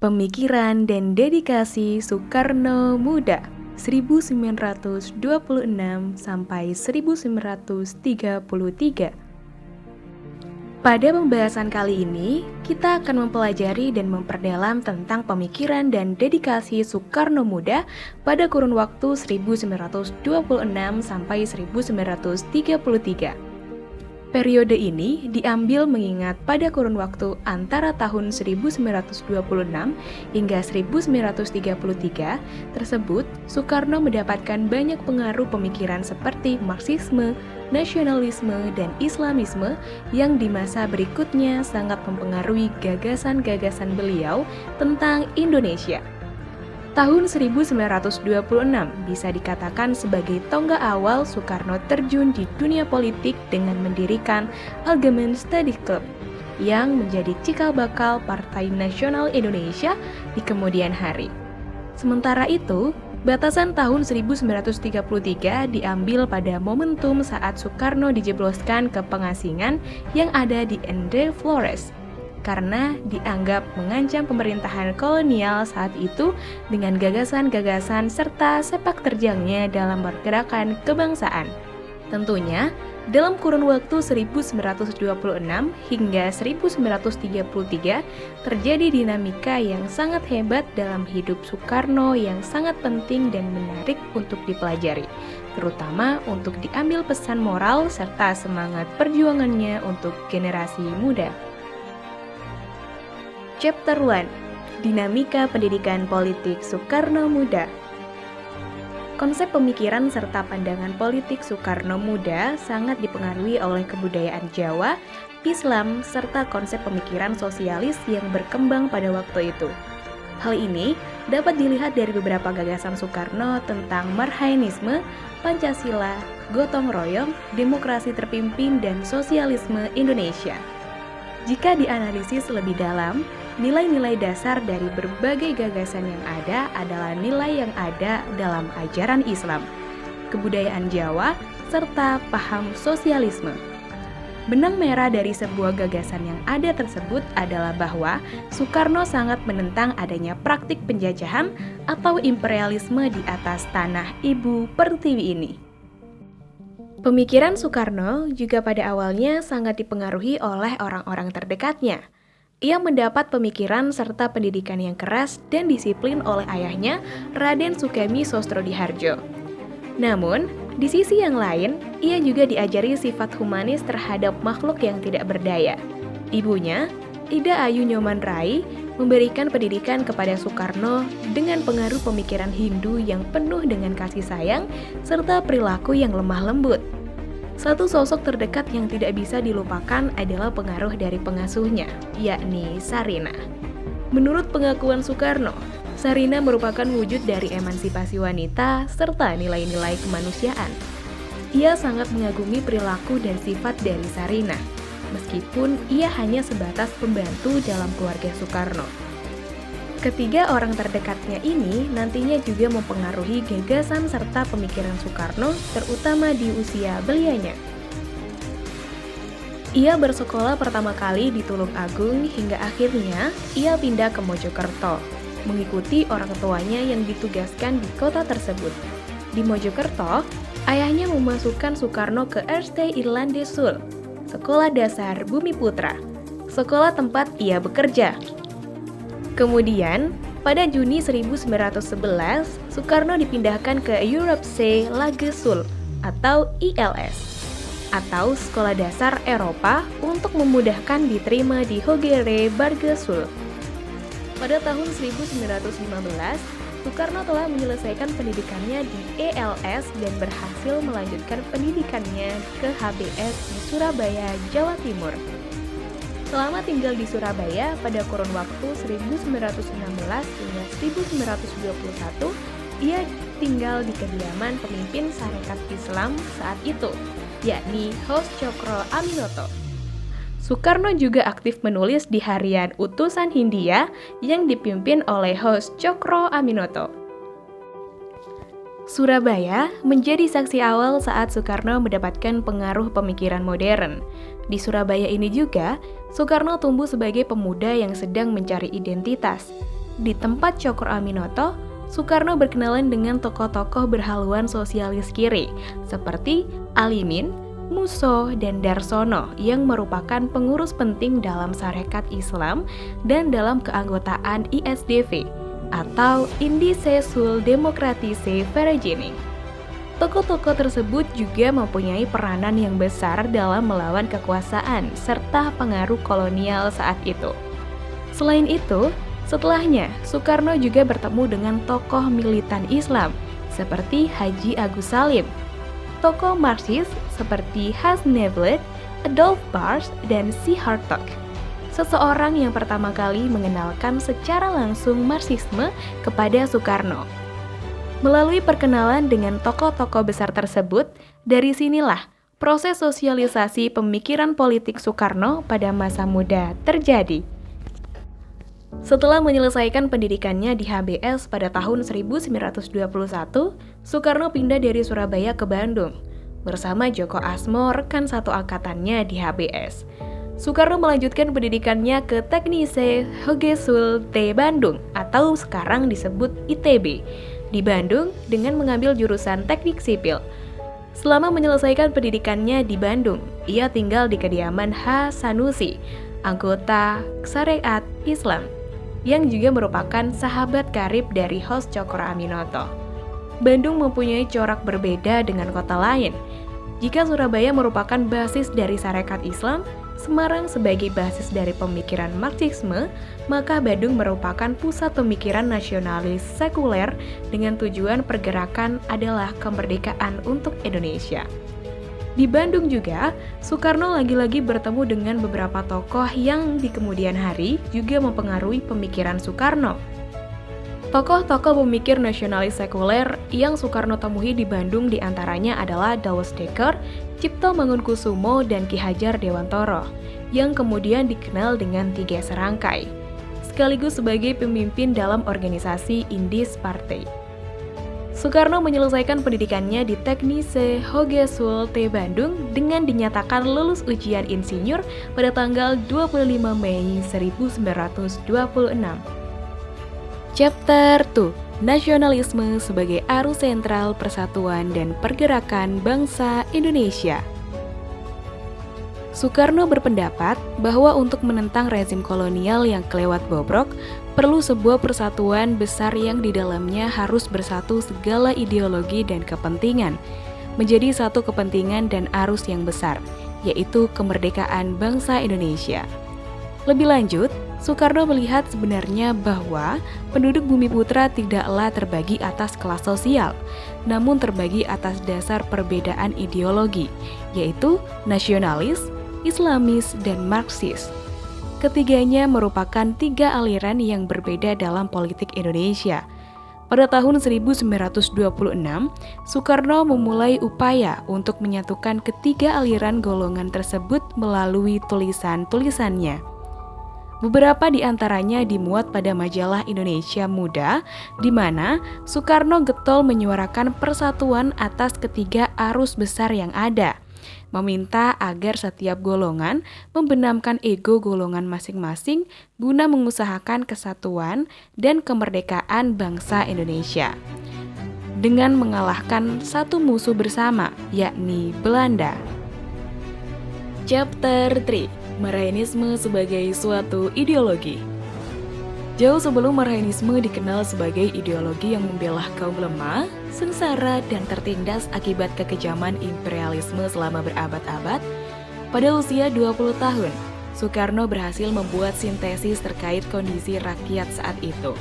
Pemikiran dan dedikasi Soekarno Muda 1926 sampai 1933. Pada pembahasan kali ini, kita akan mempelajari dan memperdalam tentang pemikiran dan dedikasi Soekarno Muda pada kurun waktu 1926 sampai 1933. Periode ini diambil mengingat pada kurun waktu antara tahun 1926 hingga 1933 tersebut, Soekarno mendapatkan banyak pengaruh pemikiran seperti Marxisme, nasionalisme, dan Islamisme yang di masa berikutnya sangat mempengaruhi gagasan-gagasan beliau tentang Indonesia. Tahun 1926 bisa dikatakan sebagai tonggak awal Soekarno terjun di dunia politik dengan mendirikan Algemeen Study Club yang menjadi cikal bakal Partai Nasional Indonesia di kemudian hari. Sementara itu, batasan tahun 1933 diambil pada momentum saat Soekarno dijebloskan ke pengasingan yang ada di Ende Flores, karena dianggap mengancam pemerintahan kolonial saat itu dengan gagasan-gagasan serta sepak terjangnya dalam pergerakan kebangsaan. Tentunya, dalam kurun waktu 1926 hingga 1933 terjadi dinamika yang sangat hebat dalam hidup Soekarno yang sangat penting dan menarik untuk dipelajari, terutama untuk diambil pesan moral serta semangat perjuangannya untuk generasi muda. Chapter 1. Dinamika Pendidikan Politik Soekarno Muda. Konsep pemikiran serta pandangan politik Soekarno Muda sangat dipengaruhi oleh kebudayaan Jawa, Islam, serta konsep pemikiran sosialis yang berkembang pada waktu itu. Hal ini dapat dilihat dari beberapa gagasan Soekarno tentang Marhaenisme, Pancasila, gotong royong, demokrasi terpimpin, dan sosialisme Indonesia. Jika dianalisis lebih dalam, nilai-nilai dasar dari berbagai gagasan yang ada adalah nilai yang ada dalam ajaran Islam, kebudayaan Jawa, serta paham sosialisme. Benang merah dari sebuah gagasan yang ada tersebut adalah bahwa Soekarno sangat menentang adanya praktik penjajahan atau imperialisme di atas tanah ibu pertiwi ini. Pemikiran Soekarno juga pada awalnya sangat dipengaruhi oleh orang-orang terdekatnya. Ia mendapat pemikiran serta pendidikan yang keras dan disiplin oleh ayahnya, Raden Sukemi Sostrodihardjo. Namun, di sisi yang lain, ia juga diajari sifat humanis terhadap makhluk yang tidak berdaya. Ibunya, Ida Ayu Nyoman Rai, memberikan pendidikan kepada Soekarno dengan pengaruh pemikiran Hindu yang penuh dengan kasih sayang serta perilaku yang lemah lembut. Satu sosok terdekat yang tidak bisa dilupakan adalah pengaruh dari pengasuhnya, yakni Sarina. Menurut pengakuan Soekarno, Sarina merupakan wujud dari emansipasi wanita serta nilai-nilai kemanusiaan. Ia sangat mengagumi perilaku dan sifat dari Sarina, meskipun ia hanya sebatas pembantu dalam keluarga Soekarno. Ketiga orang terdekatnya ini nantinya juga mempengaruhi gagasan serta pemikiran Soekarno, terutama di usia belianya. Ia bersekolah pertama kali di Tulung Agung hingga akhirnya ia pindah ke Mojokerto, mengikuti orang tuanya yang ditugaskan di kota tersebut. Di Mojokerto, ayahnya memasukkan Soekarno ke RT Irlande Sul, Sekolah Dasar Bumi Putra, sekolah tempat ia bekerja. Kemudian, pada Juni 1911, Soekarno dipindahkan ke Europese Lage Sul atau ILS, atau Sekolah Dasar Eropa untuk memudahkan diterima di Hogere Barge Sul. Pada tahun 1915, Soekarno telah menyelesaikan pendidikannya di ELS dan berhasil melanjutkan pendidikannya ke HBS di Surabaya, Jawa Timur. Selama tinggal di Surabaya pada kurun waktu 1916 hingga 1921, ia tinggal di kediaman pemimpin Sarekat Islam saat itu, yakni Hos Cokro Aminoto. Soekarno juga aktif menulis di harian Utusan Hindia yang dipimpin oleh Hos Cokro Aminoto. Surabaya menjadi saksi awal saat Soekarno mendapatkan pengaruh pemikiran modern. Di Surabaya ini juga, Soekarno tumbuh sebagai pemuda yang sedang mencari identitas. Di tempat Cokro Aminoto, Soekarno berkenalan dengan tokoh-tokoh berhaluan sosialis kiri seperti Alimin, Musso, dan Darsono yang merupakan pengurus penting dalam Sarekat Islam dan dalam keanggotaan ISDV atau Indice sul Democratische Vereniging. Tokoh-tokoh tersebut juga mempunyai peranan yang besar dalam melawan kekuasaan serta pengaruh kolonial saat itu. Selain itu, setelahnya Soekarno juga bertemu dengan tokoh militan Islam seperti Haji Agus Salim, tokoh Marxis seperti Hasneveld, Adolf Bars, dan Si Hartog. Seseorang yang pertama kali mengenalkan secara langsung Marxisme kepada Soekarno. Melalui perkenalan dengan tokoh-tokoh besar tersebut, dari sinilah proses sosialisasi pemikiran politik Soekarno pada masa muda terjadi. Setelah menyelesaikan pendidikannya di HBS pada tahun 1921, Soekarno pindah dari Surabaya ke Bandung bersama Djoko Asmo, rekan satu angkatannya di HBS. Soekarno melanjutkan pendidikannya ke Technische Hogeschool T Bandung atau sekarang disebut ITB di Bandung dengan mengambil jurusan Teknik Sipil. Selama menyelesaikan pendidikannya di Bandung, ia tinggal di kediaman H. Sanusi, anggota Sarekat Islam, yang juga merupakan sahabat karib dari host Cokro Aminoto. Bandung mempunyai corak berbeda dengan kota lain. Jika Surabaya merupakan basis dari Sarekat Islam, Semarang sebagai basis dari pemikiran Marxisme, maka Bandung merupakan pusat pemikiran nasionalis sekuler dengan tujuan pergerakan adalah kemerdekaan untuk Indonesia. Di Bandung juga, Soekarno lagi-lagi bertemu dengan beberapa tokoh yang di kemudian hari juga mempengaruhi pemikiran Soekarno. Tokoh-tokoh pemikir nasionalis sekuler yang Soekarno temui di Bandung diantaranya adalah Douwe Dekker, Cipto Mangunkusumo, dan Ki Hajar Dewantoro, yang kemudian dikenal dengan Tiga Serangkai, sekaligus sebagai pemimpin dalam organisasi Indis Partai. Soekarno menyelesaikan pendidikannya di Technische Hogeschool T Bandung dengan dinyatakan lulus ujian insinyur pada tanggal 25 Mei 1926. Chapter 2. Nasionalisme sebagai arus sentral persatuan dan pergerakan bangsa Indonesia. Soekarno berpendapat bahwa untuk menentang rezim kolonial yang kelewat bobrok, perlu sebuah persatuan besar yang di dalamnya harus bersatu segala ideologi dan kepentingan, menjadi satu kepentingan dan arus yang besar, yaitu kemerdekaan bangsa Indonesia. Lebih lanjut, Soekarno melihat sebenarnya bahwa penduduk Bumiputra tidaklah terbagi atas kelas sosial, namun terbagi atas dasar perbedaan ideologi, yaitu nasionalis, Islamis, dan Marxis. Ketiganya merupakan tiga aliran yang berbeda dalam politik Indonesia. Pada tahun 1926, Soekarno memulai upaya untuk menyatukan ketiga aliran golongan tersebut melalui tulisan-tulisannya. Beberapa di antaranya dimuat pada majalah Indonesia Muda, di mana Soekarno getol menyuarakan persatuan atas ketiga arus besar yang ada, meminta agar setiap golongan membenamkan ego golongan masing-masing guna mengusahakan kesatuan dan kemerdekaan bangsa Indonesia, dengan mengalahkan satu musuh bersama, yakni Belanda. Chapter 3. Marxisme sebagai suatu ideologi. Jauh sebelum Marxisme dikenal sebagai ideologi yang membela kaum lemah, sengsara, dan tertindas akibat kekejaman imperialisme selama berabad-abad, pada usia 20 tahun, Soekarno berhasil membuat sintesis terkait kondisi rakyat saat itu.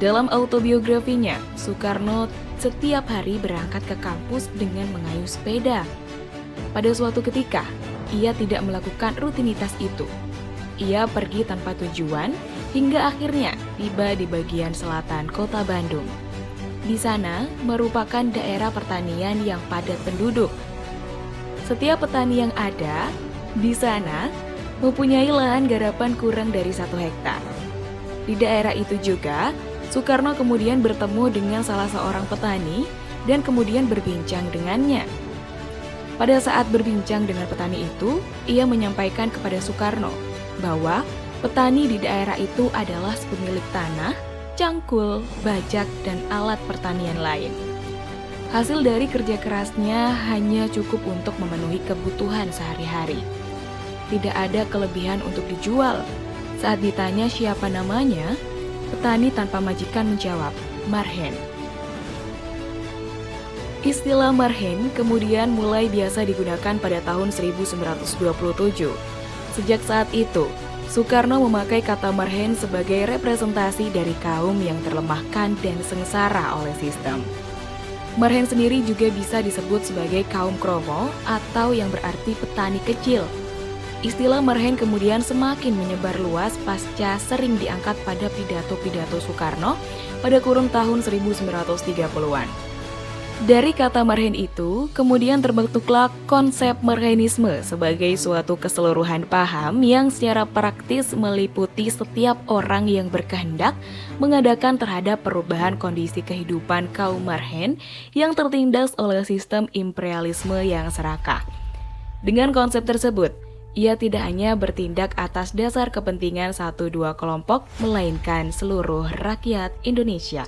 Dalam autobiografinya, Soekarno setiap hari berangkat ke kampus dengan mengayuh sepeda. Pada suatu ketika, ia tidak melakukan rutinitas itu. Ia pergi tanpa tujuan hingga akhirnya tiba di bagian selatan kota Bandung. Di sana merupakan daerah pertanian yang padat penduduk. Setiap petani yang ada di sana mempunyai lahan garapan kurang dari 1 hektar. Di daerah itu juga, Soekarno kemudian bertemu dengan salah seorang petani dan kemudian berbincang dengannya. Pada saat berbincang dengan petani itu, ia menyampaikan kepada Soekarno bahwa Petani di daerah itu adalah pemilik tanah, cangkul, bajak, dan alat pertanian lain. Hasil dari kerja kerasnya hanya cukup untuk memenuhi kebutuhan sehari-hari. Tidak ada kelebihan untuk dijual. Saat ditanya siapa namanya, petani tanpa majikan menjawab, Marhen. Istilah Marhen kemudian mulai biasa digunakan pada tahun 1927. Sejak saat itu, Soekarno memakai kata Marhen sebagai representasi dari kaum yang terlemahkan dan sengsara oleh sistem. Marhen sendiri juga bisa disebut sebagai kaum kromo atau yang berarti petani kecil. Istilah Marhen kemudian semakin menyebar luas pasca sering diangkat pada pidato-pidato Soekarno pada kurun tahun 1930-an. Dari kata Marhen itu, kemudian terbentuklah konsep Marhenisme sebagai suatu keseluruhan paham yang secara praktis meliputi setiap orang yang berkehendak mengadakan terhadap perubahan kondisi kehidupan kaum Marhen yang tertindas oleh sistem imperialisme yang serakah. Dengan konsep tersebut, ia tidak hanya bertindak atas dasar kepentingan 1-2 kelompok, melainkan seluruh rakyat Indonesia.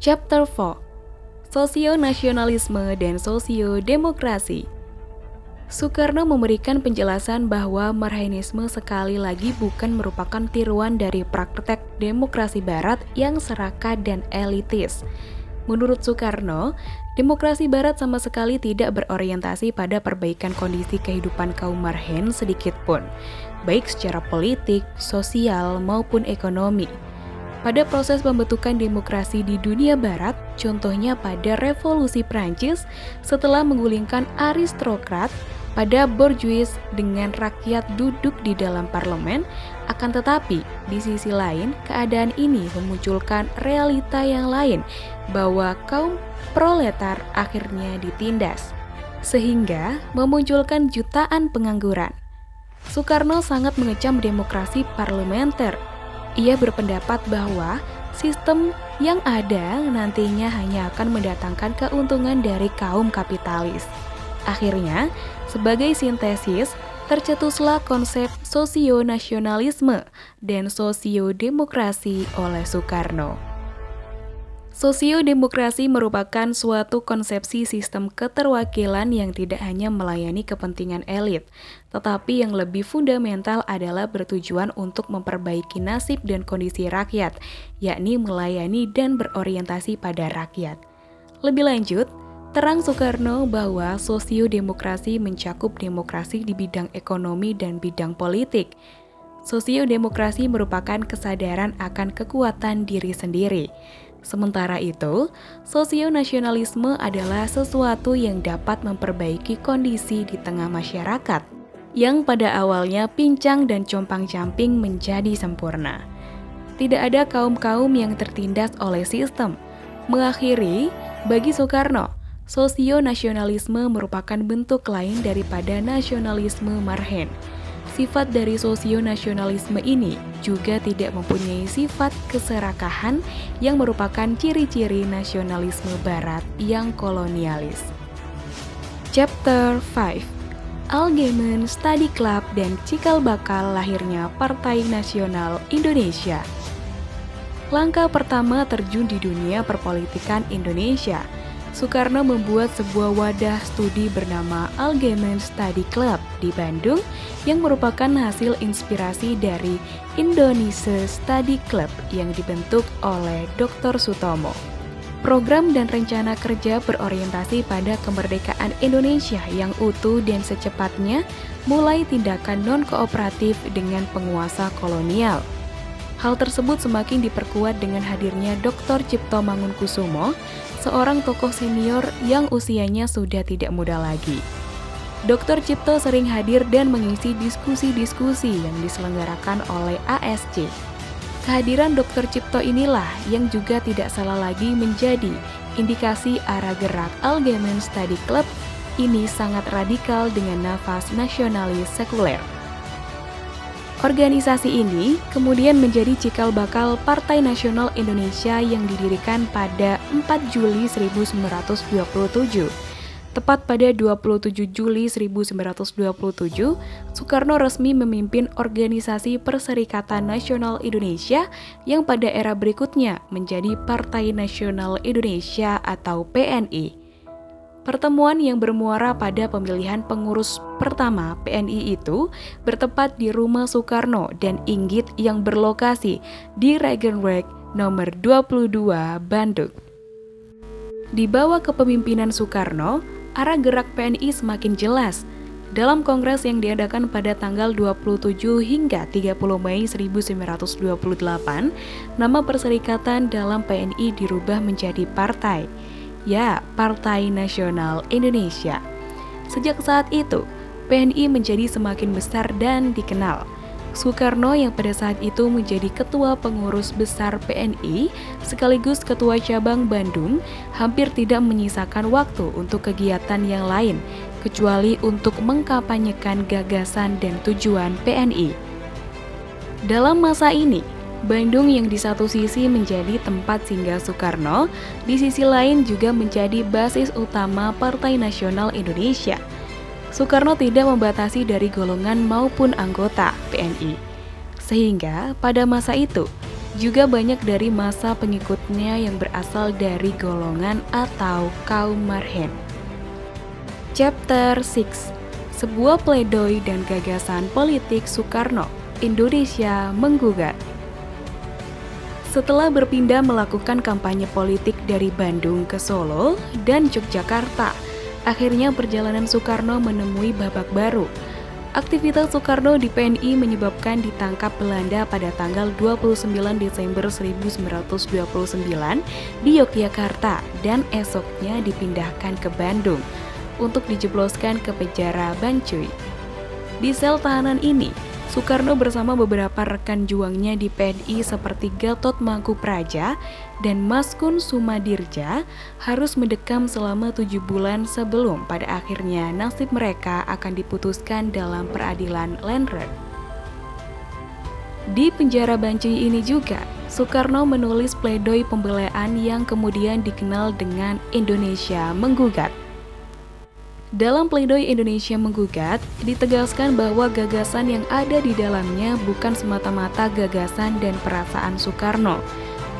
Chapter 4. Sosionasionalisme dan Sosiodemokrasi. Soekarno memberikan penjelasan bahwa Marhenisme sekali lagi bukan merupakan tiruan dari praktek demokrasi barat yang serakah dan elitis. Menurut Soekarno, demokrasi barat sama sekali tidak berorientasi pada perbaikan kondisi kehidupan kaum Marhen sedikitpun, baik secara politik, sosial, maupun ekonomi. Pada proses pembentukan demokrasi di dunia barat, contohnya pada Revolusi Prancis setelah menggulingkan aristokrat, pada bourgeois dengan rakyat duduk di dalam parlemen, akan tetapi di sisi lain keadaan ini memunculkan realita yang lain bahwa kaum proletar akhirnya ditindas, sehingga memunculkan jutaan pengangguran. Soekarno sangat mengecam demokrasi parlementer. Ia berpendapat bahwa sistem yang ada nantinya hanya akan mendatangkan keuntungan dari kaum kapitalis. Akhirnya, sebagai sintesis, tercetuslah konsep sosionasionalisme dan sosiodemokrasi oleh Soekarno. Sosiodemokrasi merupakan suatu konsepsi sistem keterwakilan yang tidak hanya melayani kepentingan elit, tetapi yang lebih fundamental adalah bertujuan untuk memperbaiki nasib dan kondisi rakyat, yakni melayani dan berorientasi pada rakyat. Lebih lanjut, terang Soekarno bahwa sosiodemokrasi mencakup demokrasi di bidang ekonomi dan bidang politik. Sosiodemokrasi merupakan kesadaran akan kekuatan diri sendiri. Sementara itu, sosionasionalisme adalah sesuatu yang dapat memperbaiki kondisi di tengah masyarakat, yang pada awalnya pincang dan compang-camping menjadi sempurna. Tidak ada kaum-kaum yang tertindas oleh sistem. Mengakhiri, bagi Soekarno, sosionasionalisme merupakan bentuk lain daripada nasionalisme Marhen. Sifat dari sosionasionalisme ini juga tidak mempunyai sifat keserakahan yang merupakan ciri-ciri nasionalisme barat yang kolonialis. Chapter 5. Algemeen Study Club dan cikal bakal lahirnya Partai Nasional Indonesia. Langkah pertama terjun di dunia perpolitikan Indonesia, Soekarno membuat sebuah wadah studi bernama Algemeen Study Club di Bandung yang merupakan hasil inspirasi dari Indonesia Study Club yang dibentuk oleh Dr. Sutomo. Program dan rencana kerja berorientasi pada kemerdekaan Indonesia yang utuh dan secepatnya mulai tindakan non-kooperatif dengan penguasa kolonial. Hal tersebut semakin diperkuat dengan hadirnya Dr. Cipto Mangunkusumo, seorang tokoh senior yang usianya sudah tidak muda lagi. Dr. Cipto sering hadir dan mengisi diskusi-diskusi yang diselenggarakan oleh ASC. Kehadiran Dr. Cipto inilah yang juga tidak salah lagi menjadi indikasi arah gerak Algemeen Study Club ini sangat radikal dengan nafas nasionalis sekuler. Organisasi ini kemudian menjadi cikal bakal Partai Nasional Indonesia yang didirikan pada 4 Juli 1927. Tepat pada 27 Juli 1927, Soekarno resmi memimpin Organisasi Perserikatan Nasional Indonesia yang pada era berikutnya menjadi Partai Nasional Indonesia atau PNI. Pertemuan yang bermuara pada pemilihan pengurus pertama PNI itu bertempat di rumah Soekarno dan Inggit yang berlokasi di Regenweg nomor 22 Bandung. Di bawah kepemimpinan Soekarno, arah gerak PNI semakin jelas. Dalam kongres yang diadakan pada tanggal 27 hingga 30 Mei 1928, nama perserikatan dalam PNI dirubah menjadi partai. Ya, Partai Nasional Indonesia. Sejak saat itu, PNI menjadi semakin besar dan dikenal. Soekarno yang pada saat itu menjadi ketua pengurus besar PNI sekaligus ketua cabang Bandung hampir tidak menyisakan waktu untuk kegiatan yang lain kecuali untuk mengkampanyekan gagasan dan tujuan PNI. Dalam masa ini, Bandung yang di satu sisi menjadi tempat singgah Soekarno, di sisi lain juga menjadi basis utama Partai Nasional Indonesia. Soekarno tidak membatasi dari golongan maupun anggota PNI. Sehingga pada masa itu, juga banyak dari masa pengikutnya yang berasal dari golongan atau kaum marhen. Chapter 6. Sebuah pledoi dan gagasan politik Soekarno, Indonesia menggugat. Setelah berpindah melakukan kampanye politik dari Bandung ke Solo dan Yogyakarta, akhirnya perjalanan Soekarno menemui babak baru. Aktivitas Soekarno di PNI menyebabkan ditangkap Belanda pada tanggal 29 Desember 1929 di Yogyakarta dan esoknya dipindahkan ke Bandung untuk dijebloskan ke penjara Bancuy. Di sel tahanan ini, Soekarno bersama beberapa rekan juangnya di PNI seperti Gatot Mangkupraja dan Maskun Sumadirja harus mendekam selama 7 bulan sebelum pada akhirnya nasib mereka akan diputuskan dalam peradilan Landrat. Di penjara Bancuy ini juga, Soekarno menulis pledoi pembelaan yang kemudian dikenal dengan Indonesia Menggugat. Dalam pledoi Indonesia Menggugat, ditegaskan bahwa gagasan yang ada di dalamnya bukan semata-mata gagasan dan perasaan Soekarno,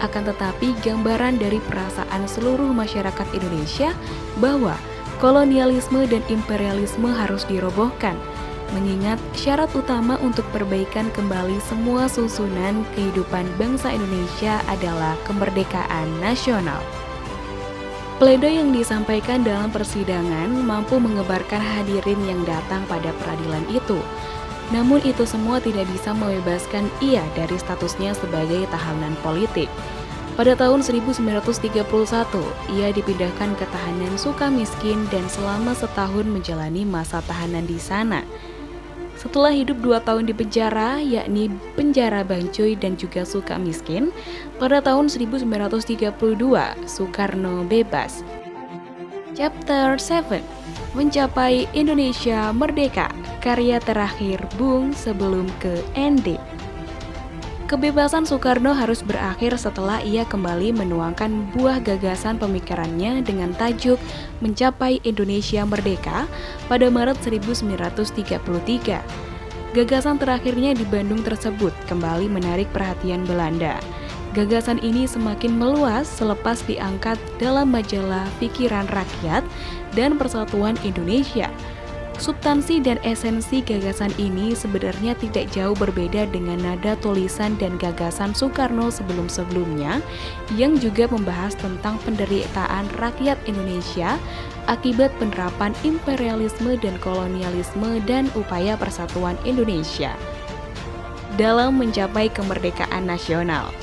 akan tetapi gambaran dari perasaan seluruh masyarakat Indonesia bahwa kolonialisme dan imperialisme harus dirobohkan, mengingat syarat utama untuk perbaikan kembali semua susunan kehidupan bangsa Indonesia adalah kemerdekaan nasional. Pledoi yang disampaikan dalam persidangan mampu mengebarkan hadirin yang datang pada peradilan itu. Namun itu semua tidak bisa membebaskan ia dari statusnya sebagai tahanan politik. Pada tahun 1931, ia dipindahkan ke tahanan Sukamiskin dan selama setahun menjalani masa tahanan di sana. Setelah hidup 2 tahun di penjara, yakni penjara Bancuy dan juga Sukamiskin, pada tahun 1932, Soekarno bebas. Chapter 7. Mencapai Indonesia Merdeka, karya terakhir Bung sebelum ke ND. Kebebasan Soekarno harus berakhir setelah ia kembali menuangkan buah gagasan pemikirannya dengan tajuk Mencapai Indonesia Merdeka pada Maret 1933. Gagasan terakhirnya di Bandung tersebut kembali menarik perhatian Belanda. Gagasan ini semakin meluas selepas diangkat dalam majalah Pikiran Rakyat dan Persatuan Indonesia. Substansi dan esensi gagasan ini sebenarnya tidak jauh berbeda dengan nada tulisan dan gagasan Soekarno sebelum-sebelumnya yang juga membahas tentang penderitaan rakyat Indonesia akibat penerapan imperialisme dan kolonialisme dan upaya persatuan Indonesia dalam mencapai kemerdekaan nasional.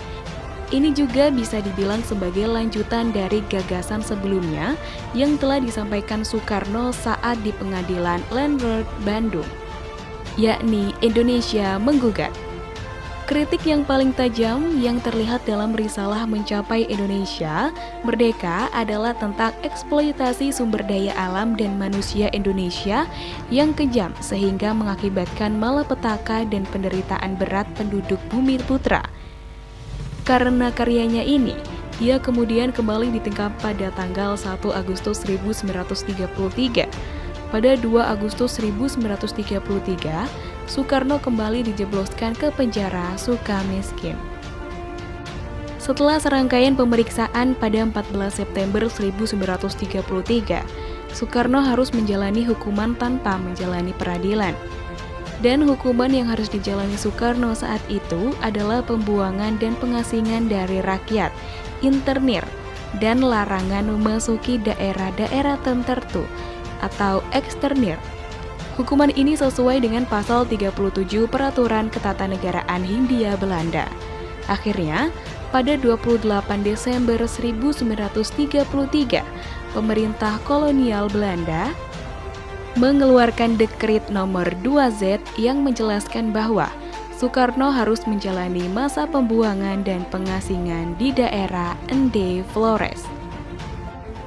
Ini juga bisa dibilang sebagai lanjutan dari gagasan sebelumnya yang telah disampaikan Soekarno saat di pengadilan Landrat Bandung, yakni Indonesia Menggugat. Kritik yang paling tajam yang terlihat dalam risalah Mencapai Indonesia Merdeka adalah tentang eksploitasi sumber daya alam dan manusia Indonesia yang kejam sehingga mengakibatkan malapetaka dan penderitaan berat penduduk Bumi Putra. Karena karyanya ini, Ia kemudian kembali ditangkap pada tanggal 1 Agustus 1933. Pada 2 Agustus 1933, Soekarno kembali dijebloskan ke penjara Sukamiskin. Setelah serangkaian pemeriksaan pada 14 September 1933, Soekarno harus menjalani hukuman tanpa menjalani peradilan. Dan hukuman yang harus dijalani Soekarno saat itu adalah pembuangan dan pengasingan dari rakyat, internir, dan larangan memasuki daerah-daerah tertentu atau eksternir. Hukuman ini sesuai dengan pasal 37 Peraturan Ketatanegaraan Hindia Belanda. Akhirnya, pada 28 Desember 1933, pemerintah kolonial Belanda mengeluarkan dekret nomor 2Z yang menjelaskan bahwa Soekarno harus menjalani masa pembuangan dan pengasingan di daerah Ende Flores.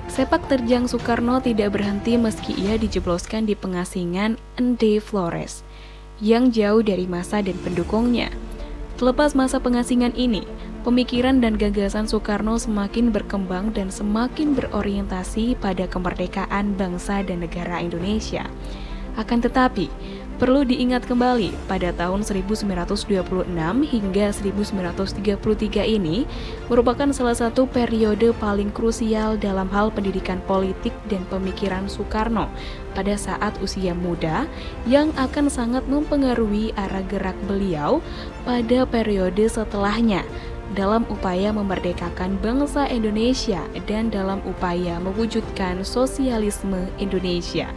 Sepak terjang Soekarno tidak berhenti meski ia dijebloskan di pengasingan Ende Flores yang jauh dari massa dan pendukungnya. Terlepas masa pengasingan ini, pemikiran dan gagasan Soekarno semakin berkembang dan semakin berorientasi pada kemerdekaan bangsa dan negara Indonesia. Akan tetapi, perlu diingat kembali pada tahun 1926 hingga 1933 ini merupakan salah satu periode paling krusial dalam hal pendidikan politik dan pemikiran Soekarno pada saat usia muda yang akan sangat mempengaruhi arah gerak beliau pada periode setelahnya dalam upaya memerdekakan bangsa Indonesia dan dalam upaya mewujudkan sosialisme Indonesia.